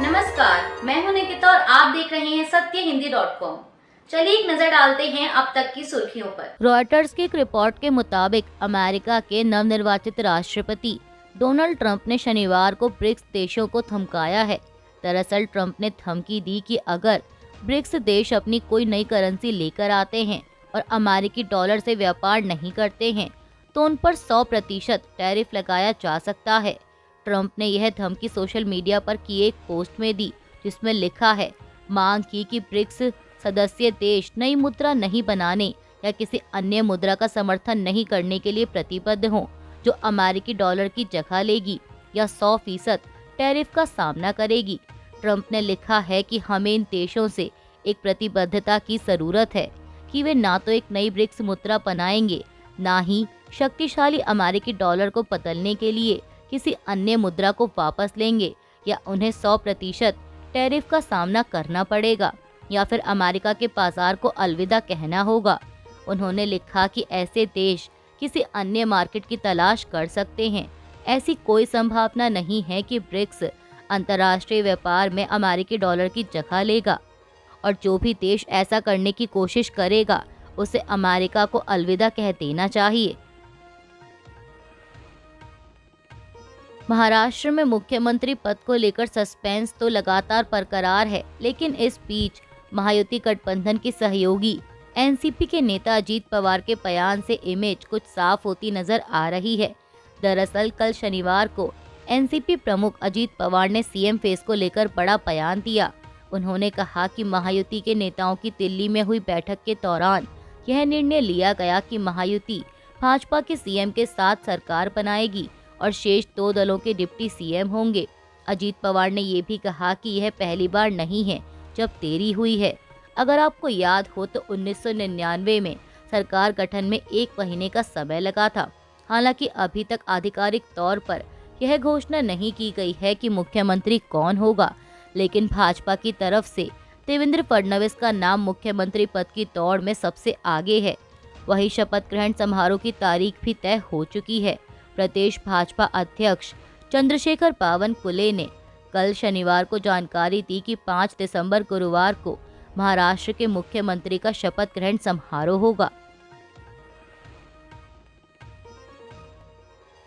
नमस्कार, मैं हूं निकिता और आप देख रहे हैं सत्यहिंदी.com। चलिए एक नजर डालते हैं अब तक की सुर्खियों पर। रॉयटर्स की एक रिपोर्ट के मुताबिक अमेरिका के नवनिर्वाचित राष्ट्रपति डोनाल्ड ट्रंप ने शनिवार को ब्रिक्स देशों को धमकाया है। दरअसल ट्रंप ने धमकी दी कि अगर ब्रिक्स देश अपनी कोई नई करेंसी लेकर आते हैं और अमेरिकी डॉलर से व्यापार नहीं करते हैं तो उन पर 100% टैरिफ लगाया जा सकता है। ट्रंप ने यह धमकी सोशल मीडिया पर की एक पोस्ट में दी, जिसमें लिखा है, मांग की कि ब्रिक्स सदस्य देश नई मुद्रा नहीं बनाने या किसी अन्य मुद्रा का समर्थन नहीं करने के लिए प्रतिबद्ध हों जो अमेरिकी डॉलर की जगह लेगी या 100% टैरिफ का सामना करेगी। ट्रंप ने लिखा है कि हमें इन देशों से एक प्रतिबद्धता की जरूरत है कि वे ना तो एक नई ब्रिक्स मुद्रा बनाएंगे, ना ही शक्तिशाली अमेरिकी डॉलर को बदलने के लिए किसी अन्य मुद्रा को वापस लेंगे या उन्हें 100% टैरिफ का सामना करना पड़ेगा या फिर अमेरिका के बाजार को अलविदा कहना होगा। उन्होंने लिखा कि ऐसे देश किसी अन्य मार्केट की तलाश कर सकते हैं। ऐसी कोई संभावना नहीं है कि ब्रिक्स अंतर्राष्ट्रीय व्यापार में अमेरिकी डॉलर की जगह लेगा और जो भी देश ऐसा करने की कोशिश करेगा उसे अमेरिका को अलविदा कह देना चाहिए। महाराष्ट्र में मुख्यमंत्री पद को लेकर सस्पेंस तो लगातार बरकरार है, लेकिन इस बीच महायुति गठबंधन की सहयोगी एनसीपी के नेता अजीत पवार के बयान से इमेज कुछ साफ होती नजर आ रही है। दरअसल कल शनिवार को एनसीपी प्रमुख अजीत पवार ने सीएम फेस को लेकर बड़ा बयान दिया। उन्होंने कहा कि महायुति के नेताओं की दिल्ली में हुई बैठक के दौरान यह निर्णय लिया गया कि महायुति भाजपा के सीएम के साथ सरकार बनाएगी और शेष 2 दलों के डिप्टी सीएम होंगे। अजीत पवार ने ये भी कहा कि यह पहली बार नहीं है जब देरी हुई है। अगर आपको याद हो तो 1999 में सरकार गठन में 1 महीने का समय लगा था। हालांकि अभी तक आधिकारिक तौर पर यह घोषणा नहीं की गई है कि मुख्यमंत्री कौन होगा, लेकिन भाजपा की तरफ से देवेंद्र फडणवीस का नाम मुख्यमंत्री पद की दौड़ में सबसे आगे है। वहीं शपथ ग्रहण समारोह की तारीख भी तय हो चुकी है। प्रदेश भाजपा अध्यक्ष चंद्रशेखर बावनकुले ने कल शनिवार को जानकारी दी कि 5 दिसंबर गुरुवार को महाराष्ट्र के मुख्यमंत्री का शपथ ग्रहण समारोह होगा।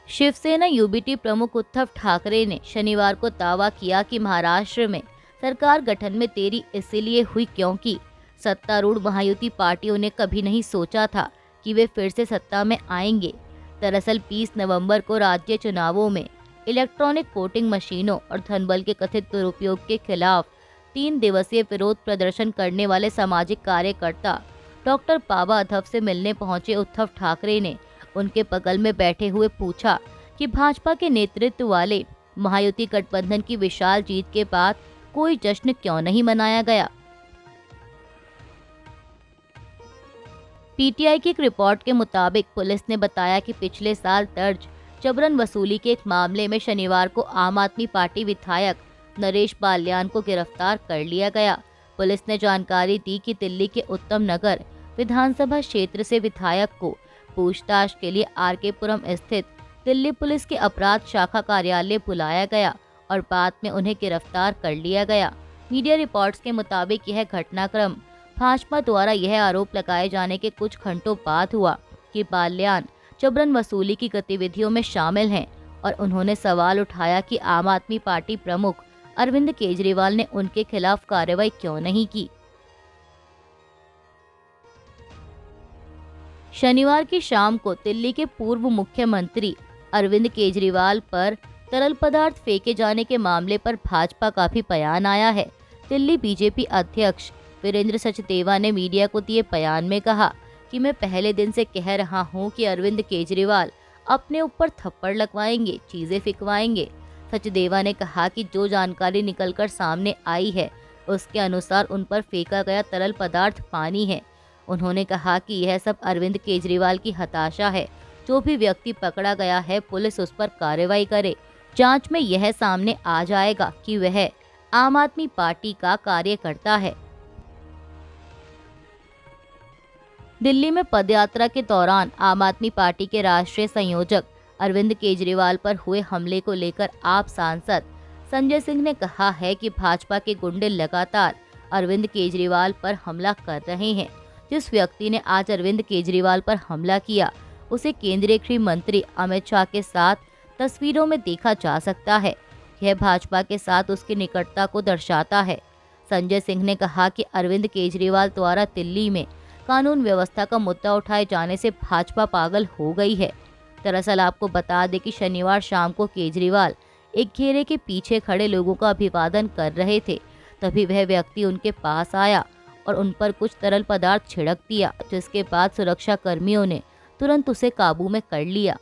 शिवसेना यूबीटी प्रमुख उद्धव ठाकरे ने शनिवार को दावा किया कि महाराष्ट्र में सरकार गठन में देरी इसलिए हुई क्योंकि सत्तारूढ़ महायुति पार्टियों ने कभी नहीं सोचा था कि वे फिर से सत्ता में आएंगे। दरअसल 20 नवंबर को राज्य चुनावों में इलेक्ट्रॉनिक वोटिंग मशीनों और धनबल के कथित दुरुपयोग के खिलाफ 3 दिवसीय विरोध प्रदर्शन करने वाले सामाजिक कार्यकर्ता डॉक्टर बाबा अधव से मिलने पहुंचे उद्धव ठाकरे ने उनके बगल में बैठे हुए पूछा कि भाजपा के नेतृत्व वाले महायुति गठबंधन की विशाल जीत के बाद कोई जश्न क्यों नहीं मनाया गया। पीटीआई की एक रिपोर्ट के मुताबिक पुलिस ने बताया कि पिछले साल दर्ज जबरन वसूली के एक मामले में शनिवार को आम आदमी पार्टी विधायक नरेश बाल्यान को गिरफ्तार कर लिया गया। पुलिस ने जानकारी दी कि दिल्ली के उत्तम नगर विधानसभा क्षेत्र से विधायक को पूछताछ के लिए आरके पुरम स्थित दिल्ली पुलिस के अपराध शाखा कार्यालय बुलाया गया और बाद में उन्हें गिरफ्तार कर लिया गया। मीडिया रिपोर्ट्स के मुताबिक यह घटनाक्रम भाजपा द्वारा यह आरोप लगाए जाने के कुछ घंटों बाद हुआ कि बाल्यान जबरन वसूली की गतिविधियों में शामिल हैं और उन्होंने सवाल उठाया कि आम आदमी पार्टी प्रमुख अरविंद केजरीवाल ने उनके खिलाफ कार्रवाई क्यों नहीं की। शनिवार की शाम को दिल्ली के पूर्व मुख्यमंत्री अरविंद केजरीवाल पर तरल पदार्थ फेंके जाने के मामले पर भाजपा का भी बयान आया है। दिल्ली बीजेपी अध्यक्ष वीरेंद्र सचदेवा ने मीडिया को दिए बयान में कहा कि मैं पहले दिन से कह रहा हूं कि अरविंद केजरीवाल अपने ऊपर थप्पड़ लगवाएंगे, चीजें फिकवाएंगे। सचदेवा ने कहा कि जो जानकारी निकलकर सामने आई है उसके अनुसार उन पर फेंका गया तरल पदार्थ पानी है। उन्होंने कहा कि यह सब अरविंद केजरीवाल की हताशा है। जो भी व्यक्ति पकड़ा गया है पुलिस उस पर कार्रवाई करे। जांच में यह सामने आ जाएगा कि वह आम आदमी पार्टी का कार्यकर्ता है। दिल्ली में पदयात्रा के दौरान आम आदमी पार्टी के राष्ट्रीय संयोजक अरविंद केजरीवाल पर हुए हमले को लेकर आप सांसद संजय सिंह ने कहा है कि भाजपा के गुंडे लगातार अरविंद केजरीवाल पर हमला कर रहे हैं। जिस व्यक्ति ने आज अरविंद केजरीवाल पर हमला किया उसे केंद्रीय गृह मंत्री अमित शाह के साथ तस्वीरों में देखा जा सकता है। यह भाजपा के साथ उसकी निकटता को दर्शाता है। संजय सिंह ने कहा कि अरविंद केजरीवाल द्वारा दिल्ली में कानून व्यवस्था का मुद्दा उठाए जाने से भाजपा पागल हो गई है। दरअसल आपको बता दें कि शनिवार शाम को केजरीवाल एक घेरे के पीछे खड़े लोगों का अभिवादन कर रहे थे। तभी वह व्यक्ति उनके पास आया और उन पर कुछ तरल पदार्थ छिड़क दिया, जिसके बाद सुरक्षा कर्मियों ने तुरंत उसे काबू में कर लिया।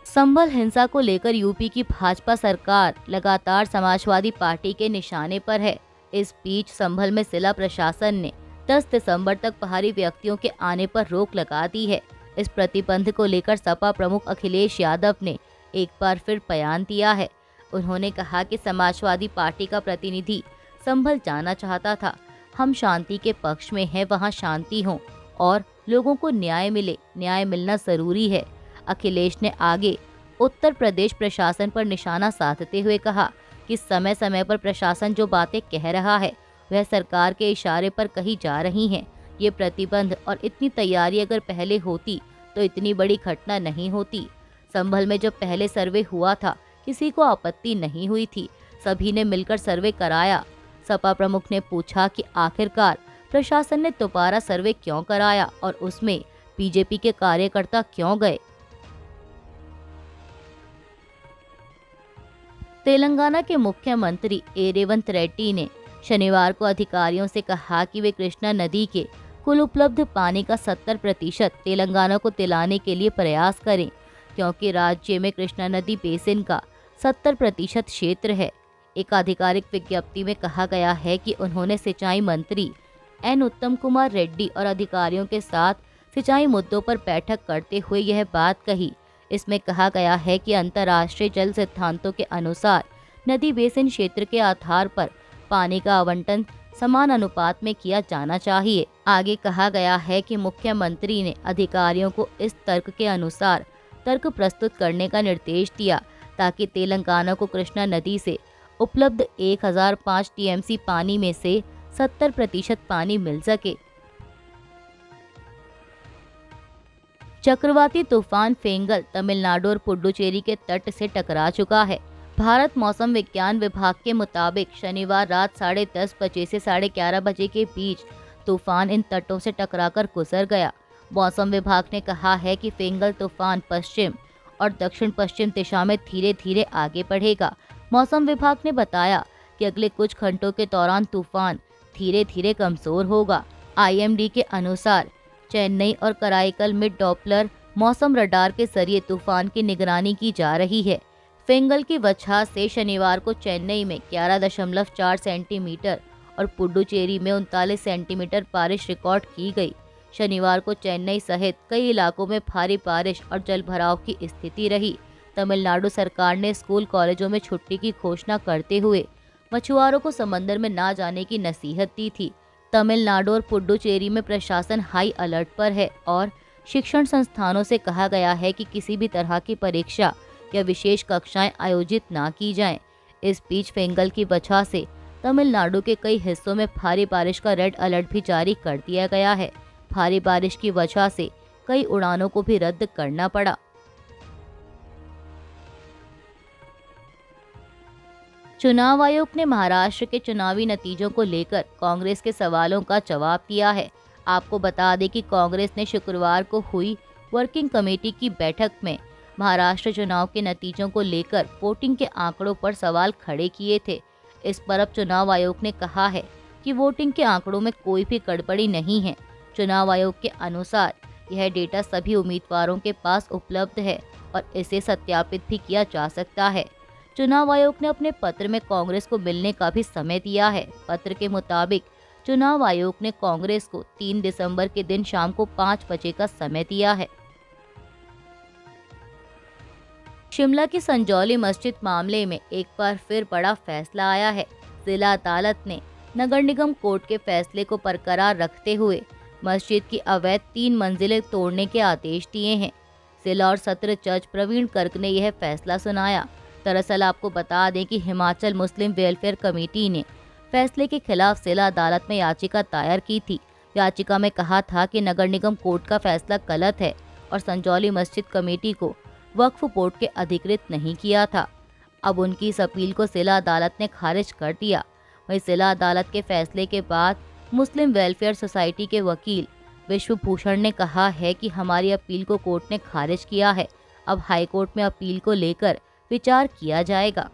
संभल हिंसा को लेकर यूपी की भाजपा सरकार लगातार समाजवादी पार्टी के निशाने पर है। इस बीच संभल में जिला प्रशासन ने 10 दिसंबर तक बाहरी व्यक्तियों के आने पर रोक लगा दी है। इस प्रतिबंध को लेकर सपा प्रमुख अखिलेश यादव ने एक बार फिर बयान दिया है। उन्होंने कहा कि समाजवादी पार्टी का प्रतिनिधि संभल जाना चाहता था। हम शांति के पक्ष में हैं, वहां शांति हो और लोगों को न्याय मिले। न्याय मिलना जरूरी है। अखिलेश ने आगे उत्तर प्रदेश प्रशासन पर निशाना साधते हुए कहा कि समय समय पर प्रशासन जो बातें कह रहा है वह सरकार के इशारे पर कही जा रही हैं। ये प्रतिबंध और इतनी तैयारी अगर पहले होती तो इतनी बड़ी घटना नहीं होती। संभल में जब पहले सर्वे हुआ था किसी को आपत्ति नहीं हुई थी, सभी ने मिलकर सर्वे कराया। सपा प्रमुख ने पूछा कि आखिरकार प्रशासन ने दोबारा सर्वे क्यों कराया और उसमें बीजेपी के कार्यकर्ता क्यों गए। तेलंगाना के मुख्यमंत्री ए रेवंत रेड्डी ने शनिवार को अधिकारियों से कहा कि वे कृष्णा नदी के कुल उपलब्ध पानी का 70% तेलंगाना को दिलाने के लिए प्रयास करें, क्योंकि राज्य में कृष्णा नदी बेसिन का 70% क्षेत्र है। एक आधिकारिक विज्ञप्ति में कहा गया है कि उन्होंने सिंचाई मंत्री एन उत्तम कुमार रेड्डी और अधिकारियों के साथ सिंचाई मुद्दों पर बैठक करते हुए यह बात कही। इसमें कहा गया है कि अंतर्राष्ट्रीय जल सिद्धांतों के अनुसार नदी बेसिन क्षेत्र के आधार पर पानी का आवंटन समान अनुपात में किया जाना चाहिए। आगे कहा गया है कि मुख्यमंत्री ने अधिकारियों को इस तर्क के अनुसार तर्क प्रस्तुत करने का निर्देश दिया ताकि तेलंगाना को कृष्णा नदी से उपलब्ध 1005 टीएमसी पानी में से 70% पानी मिल सके। चक्रवाती तूफान फेंगल तमिलनाडु और पुडुचेरी के तट से टकरा चुका है। भारत मौसम विज्ञान विभाग के मुताबिक शनिवार रात 10:30 बजे से 11:30 बजे के बीच तूफान इन तटों से टकराकर गुजर गया। मौसम विभाग ने कहा है कि फेंगल तूफान पश्चिम और दक्षिण पश्चिम दिशा में धीरे धीरे आगे बढ़ेगा। मौसम विभाग ने बताया कि अगले कुछ घंटों के दौरान तूफान धीरे धीरे कमजोर होगा। IMD के अनुसार चेन्नई और कराईकल में डॉपलर मौसम रडार के जरिए तूफान की निगरानी की जा रही है। फेंगल की वजह से शनिवार को चेन्नई में 11.4 सेंटीमीटर और पुडुचेरी में 39 सेंटीमीटर बारिश रिकॉर्ड की गई। शनिवार को चेन्नई सहित कई इलाकों में भारी बारिश और जलभराव की स्थिति रही। तमिलनाडु सरकार ने स्कूल कॉलेजों में छुट्टी की घोषणा करते हुए मछुआरों को समंदर में ना जाने की नसीहत दी थी। तमिलनाडु और पुडुचेरी में प्रशासन हाई अलर्ट पर है और शिक्षण संस्थानों से कहा गया है कि किसी भी तरह की परीक्षा या विशेष कक्षाएं आयोजित ना की जाएं। इस बीच फेंगल की वजह से तमिलनाडु के कई हिस्सों में भारी बारिश का रेड अलर्ट भी जारी कर दिया गया है। भारी बारिश की वजह से कई उड़ानों को भी रद्द करना पड़ा। चुनाव आयोग ने महाराष्ट्र के चुनावी नतीजों को लेकर कांग्रेस के सवालों का जवाब दिया है। आपको बता दें कि कांग्रेस ने शुक्रवार को हुई वर्किंग कमेटी की बैठक में महाराष्ट्र चुनाव के नतीजों को लेकर वोटिंग के आंकड़ों पर सवाल खड़े किए थे। इस पर अब चुनाव आयोग ने कहा है कि वोटिंग के आंकड़ों में कोई भी गड़बड़ी नहीं है। चुनाव आयोग के अनुसार यह डेटा सभी उम्मीदवारों के पास उपलब्ध है और इसे सत्यापित भी किया जा सकता है। चुनाव आयोग ने अपने पत्र में कांग्रेस को मिलने का भी समय दिया है। पत्र के मुताबिक चुनाव आयोग ने कांग्रेस को 3 दिसंबर के दिन शाम को 5 बजे का समय दिया है। शिमला की संजौली मस्जिद मामले में एक बार फिर बड़ा फैसला आया है। जिला अदालत ने नगर निगम कोर्ट के फैसले को बरकरार रखते हुए मस्जिद की अवैध 3 मंजिलें तोड़ने के आदेश दिए हैं। जिला और सत्र जज प्रवीण गर्ग ने यह फैसला सुनाया। दरअसल आपको बता दें कि हिमाचल मुस्लिम वेलफेयर कमेटी ने फैसले के खिलाफ जिला अदालत में याचिका दायर की थी। याचिका में कहा था कि नगर निगम कोर्ट का फैसला गलत है और संजौली मस्जिद कमेटी को वक्फ बोर्ड के अधिकृत नहीं किया था। अब उनकी इस अपील को जिला अदालत ने खारिज कर दिया। वहीं जिला अदालत के फैसले के बाद मुस्लिम वेलफेयर सोसाइटी के वकील विश्वभूषण ने कहा है कि हमारी अपील को कोर्ट ने खारिज किया है। अब हाईकोर्ट में अपील को लेकर विचार किया जाएगा।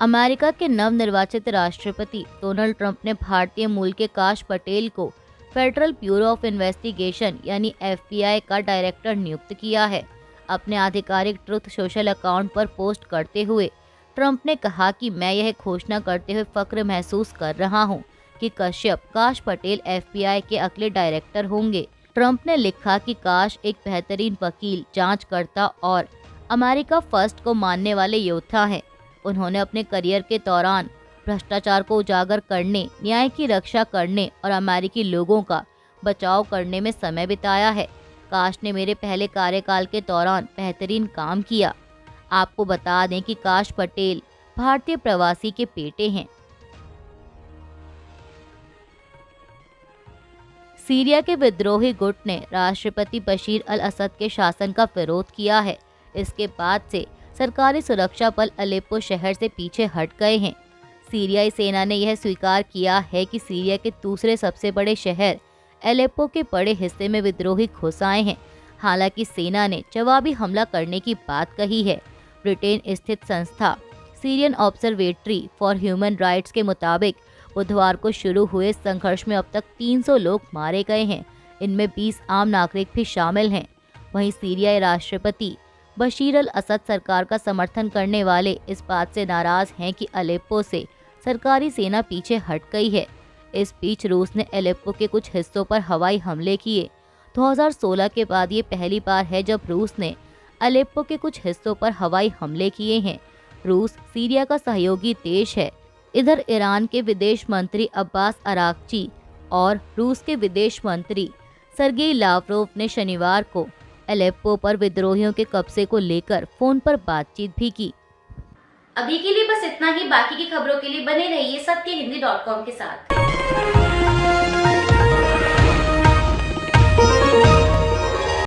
अमेरिका के नवनिर्वाचित राष्ट्रपति डोनाल्ड ट्रंप ने भारतीय मूल के काश पटेल को फेडरल ब्यूरो ऑफ इन्वेस्टिगेशन यानी FBI का डायरेक्टर नियुक्त किया है। अपने आधिकारिक ट्रुथ सोशल अकाउंट पर पोस्ट करते हुए ट्रंप ने कहा कि मैं यह घोषणा करते हुए फक्र महसूस कर रहा हूं कि कश्यप काश पटेल FBI के अगले डायरेक्टर होंगे। ट्रंप ने लिखा कि काश एक बेहतरीन वकील, जांचकर्ता और अमेरिका फर्स्ट को मानने वाले योद्धा हैं। उन्होंने अपने करियर के दौरान भ्रष्टाचार को उजागर करने, न्याय की रक्षा करने और अमेरिकी लोगों का बचाव करने में समय बिताया है। काश ने मेरे पहले कार्यकाल के दौरान बेहतरीन काम किया। आपको बता दें कि काश पटेल भारतीय प्रवासी के बेटे हैं। सीरिया के विद्रोही गुट ने राष्ट्रपति बशीर अल असद के शासन का विरोध किया है। इसके बाद से सरकारी सुरक्षा बल अलेप्पो शहर से पीछे हट गए हैं। सीरियाई सेना ने यह स्वीकार किया है कि सीरिया के दूसरे सबसे बड़े शहर अलेप्पो के बड़े हिस्से में विद्रोही घुस आए हैं। हालांकि सेना ने जवाबी हमला करने की बात कही है। ब्रिटेन स्थित संस्था Syrian observatory for human rights के मुताबिक बुधवार को शुरू हुए संघर्ष में अब तक 300 लोग मारे गए हैं। इनमें 20 आम नागरिक भी शामिल हैं। वहीं सीरियाई राष्ट्रपति बशीर अल असद सरकार का समर्थन करने वाले इस बात से नाराज हैं कि अलेप्पो से सरकारी सेना पीछे हट गई है। इस बीच रूस ने अलेप्पो के कुछ हिस्सों पर हवाई हमले किए। 2016 के बाद ये पहली बार है जब रूस ने अलेप्पो के कुछ हिस्सों पर हवाई हमले किए हैं। रूस सीरिया का सहयोगी देश है। इधर ईरान के विदेश मंत्री अब्बास अराक्ची और रूस के विदेश मंत्री सर्गेई लावरोव ने शनिवार को अलेप्पो पर विद्रोहियों के कब्जे को लेकर फोन पर बातचीत भी की। अभी के लिए बस इतना ही। बाकी की खबरों के लिए बने रहिए सत्यहिंदी.com के साथ।